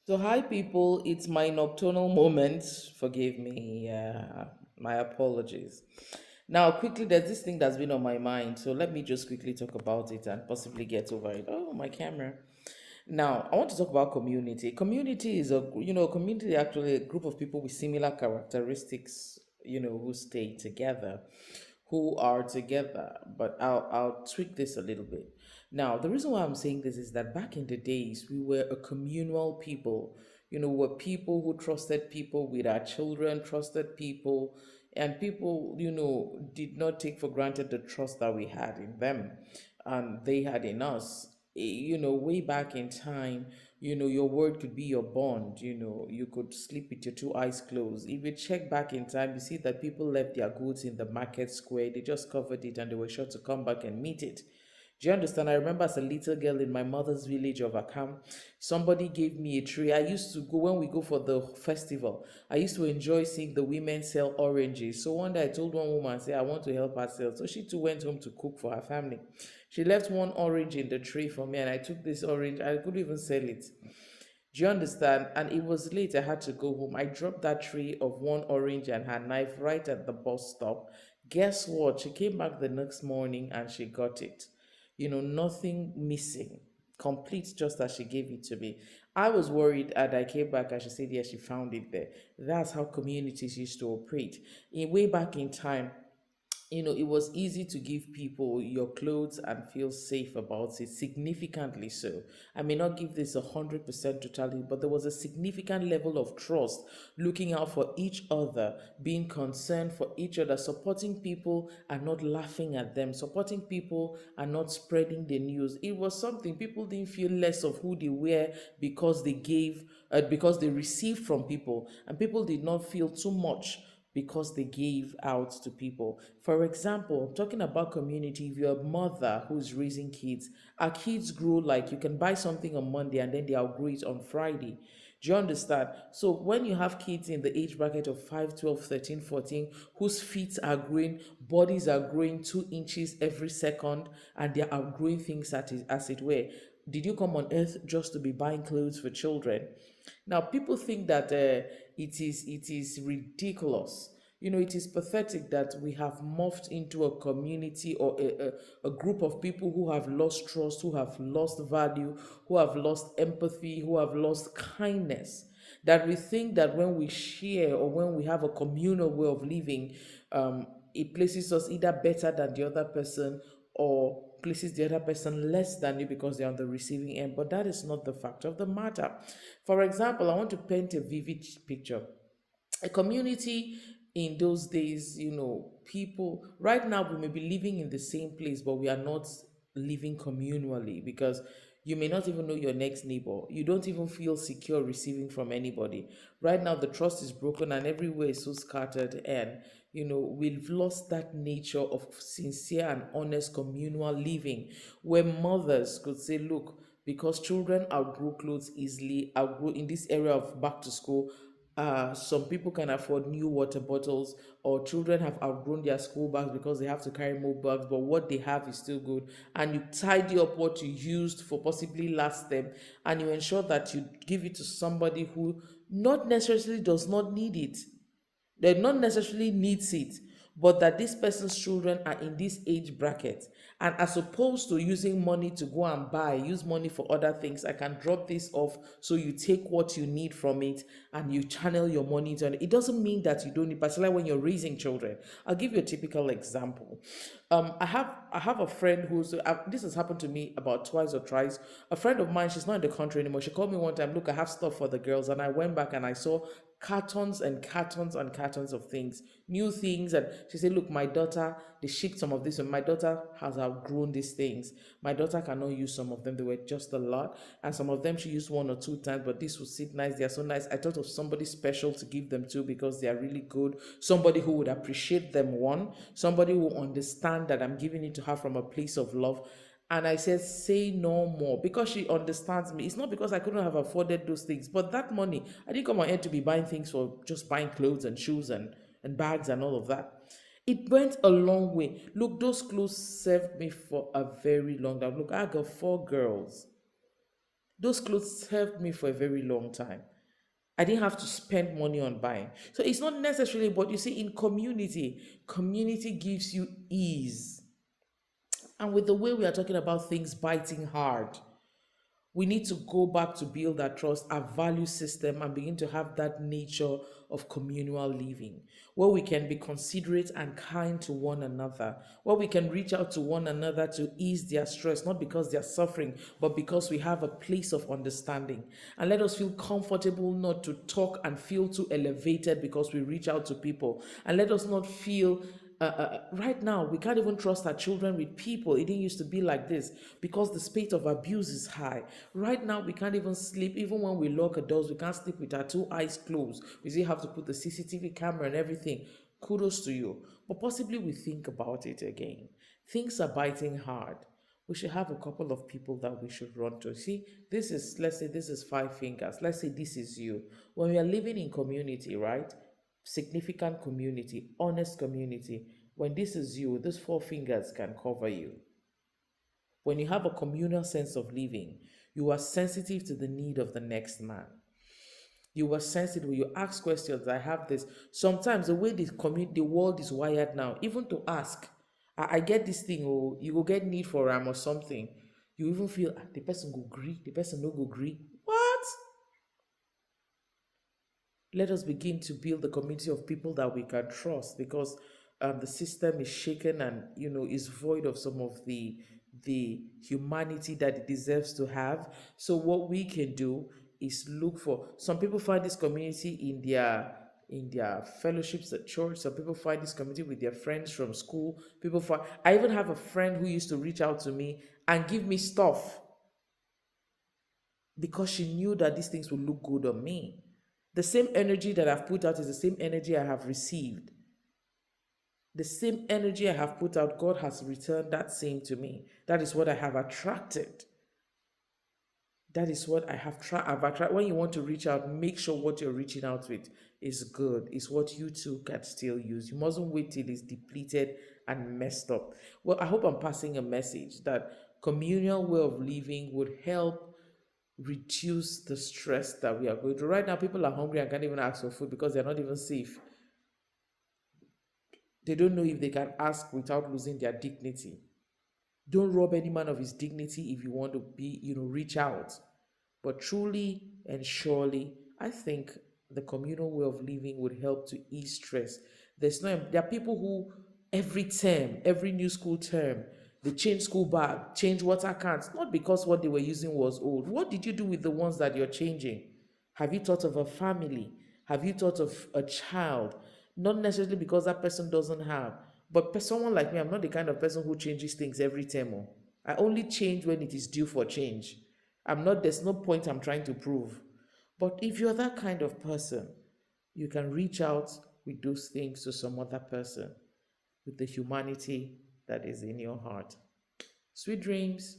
So, hi people, it's my nocturnal moment. Forgive me, my apologies. Now, quickly, there's this thing that's been on my mind, so let me just quickly talk about it and possibly get over it. Oh, my camera. Now, I want to talk about community. Community is community actually a group of people with similar characteristics, who stay together, who are together. But I'll tweak this a little bit. Now, the reason why I'm saying this is that back in the days, we were a communal people. Were people who trusted people with our children, trusted people, and people, did not take for granted the trust that we had in them and they had in us. Way back in time, your word could be your bond. You could sleep with your two eyes closed. If you check back in time, you see that people left their goods in the market square. They just covered it and they were sure to come back and meet it. Do you understand? I remember as a little girl in my mother's village of Akam, somebody gave me a tree. I used to go when we go for the festival. I used to enjoy seeing the women sell oranges. So one day I told one woman, say, I want to help her sell. So she too went home to cook for her family. She left one orange in the tray for me, and I took this orange. I couldn't even sell it. Do you understand? And it was late. I had to go home. I dropped that tray of one orange and her knife right at the bus stop. Guess what? She came back the next morning and she got it. Nothing missing. Complete just as she gave it to me. I was worried and I came back and she said, yeah, she found it there. That's how communities used to operate. Way back in time, it was easy to give people your clothes and feel safe about it, significantly so. I may not give this 100% totality, but there was a significant level of trust, looking out for each other, being concerned for each other, supporting people and not laughing at them, supporting people and not spreading the news. It was something people didn't feel less of who they were because because they received from people, and people did not feel too much because they gave out to people. For example, talking about community, if you're a mother who's raising kids, our kids grow like you can buy something on Monday and then they outgrow it on Friday. Do you understand? So when you have kids in the age bracket of 5, 12, 13, 14, whose feet are growing, bodies are growing 2 inches every second, and they're outgrowing things as it were, did you come on earth just to be buying clothes for children? Now, people think that it is ridiculous. It is pathetic that we have morphed into a community or a group of people who have lost trust, who have lost value, who have lost empathy, who have lost kindness. That we think that when we share or when we have a communal way of living, it places us either better than the other person or places the other person less than you because they're on the receiving end. But that is not the fact of the matter. For example, I want to paint a vivid picture. A community in those days, people right now we may be living in the same place, but we are not living communally because you may not even know your next neighbor. You don't even feel secure receiving from anybody. Right now, the trust is broken and everywhere is so scattered. And, we've lost that nature of sincere and honest communal living where mothers could say, look, because children outgrow clothes easily, outgrow in this area of back to school, some people can afford new water bottles, or children have outgrown their school bags because they have to carry more bags, but what they have is still good. And you tidy up what you used for possibly last them, and you ensure that you give it to somebody who not necessarily does not need it, they not necessarily needs it, but that this person's children are in this age bracket, and as opposed to using money to go and use money for other things, I can drop this off so you take what you need from it and you channel your money into it. It doesn't mean that you don't need, particularly when you're raising children. I'll give you a typical example. I have a friend who's this has happened to me about twice or thrice. A friend of mine, she's not in the country anymore. She called me one time, look, I have stuff for the girls, and I went back and I saw cartons and cartons and cartons of things, new things. And she said, look, my daughter, they shipped some of this, and my daughter has outgrown these things. My daughter cannot use some of them. They were just a lot. And some of them she used 1 or 2 times, but this would sit nice. They are so nice. I thought of somebody special to give them to because they are really good. Somebody who would appreciate them, one. Somebody who will understand that I'm giving it to her from a place of love. And I said, say no more, because she understands me. It's not because I couldn't have afforded those things, but that money, I didn't come on here to be buying things for just buying clothes and shoes and bags and all of that. It went a long way. Look, those clothes served me for a very long time. Look, I got 4 girls. Those clothes served me for a very long time. I didn't have to spend money on buying. So it's not necessarily, but you see, in community, community gives you ease. And with the way we are talking about things biting hard, we need to go back to build our trust, our value system, and begin to have that nature of communal living where we can be considerate and kind to one another, where we can reach out to one another to ease their stress, not because they're suffering, but because we have a place of understanding. And let us feel comfortable not to talk and feel too elevated because we reach out to people. And let us not feel right now we can't even trust our children with people. It didn't used to be like this because the spate of abuse is high. Right now we can't even sleep. Even when we lock our doors, we can't sleep with our two eyes closed. We still have to put the CCTV camera and everything. Kudos to you, but possibly we think about it again. Things are biting hard. We should have a couple of people that we should run to. See, this is, let's say this is five fingers, let's say this is you. When we are living in community, right, significant community, honest community, when this is you, these four fingers can cover you. When you have a communal sense of living, you are sensitive to the need of the next man. You are sensitive. You ask questions. I have this. Sometimes the way the world is wired now, even to ask, I get this thing, or you will get need for ram or something. You even feel the person go agree, the person no go agree. What? Let us begin to build a community of people that we can trust, because the system is shaken and is void of some of the humanity that it deserves to have. So what we can do is look for, some people find this community in their fellowships at church. Some people find this community with their friends from school. People find, I even have a friend who used to reach out to me and give me stuff because she knew that these things would look good on me. The same energy that I've put out is the same energy I have received. The same energy I have put out, God has returned that same to me. That is what I have attracted. That is what I've attracted. When you want to reach out, make sure what you're reaching out with is good, is what you too can still use. You mustn't wait till it's depleted and messed up. Well, I hope I'm passing a message that communal way of living would help reduce the stress that we are going through. Right now, people are hungry and can't even ask for food because they're not even safe. They don't know if they can ask without losing their dignity. Don't rob any man of his dignity if you want to be, reach out. But truly and surely, I think the communal way of living would help to ease stress. There are people who every term, every new school term, they change school bag, change water cans, not because what they were using was old. What did you do with the ones that you're changing? Have you thought of a family? Have you thought of a child? Not necessarily because that person doesn't have, but someone like me, I'm not the kind of person who changes things every time. Oh. I only change when it is due for change. There's no point I'm trying to prove. But if you're that kind of person, you can reach out with those things to some other person with the humanity that is in your heart. Sweet dreams.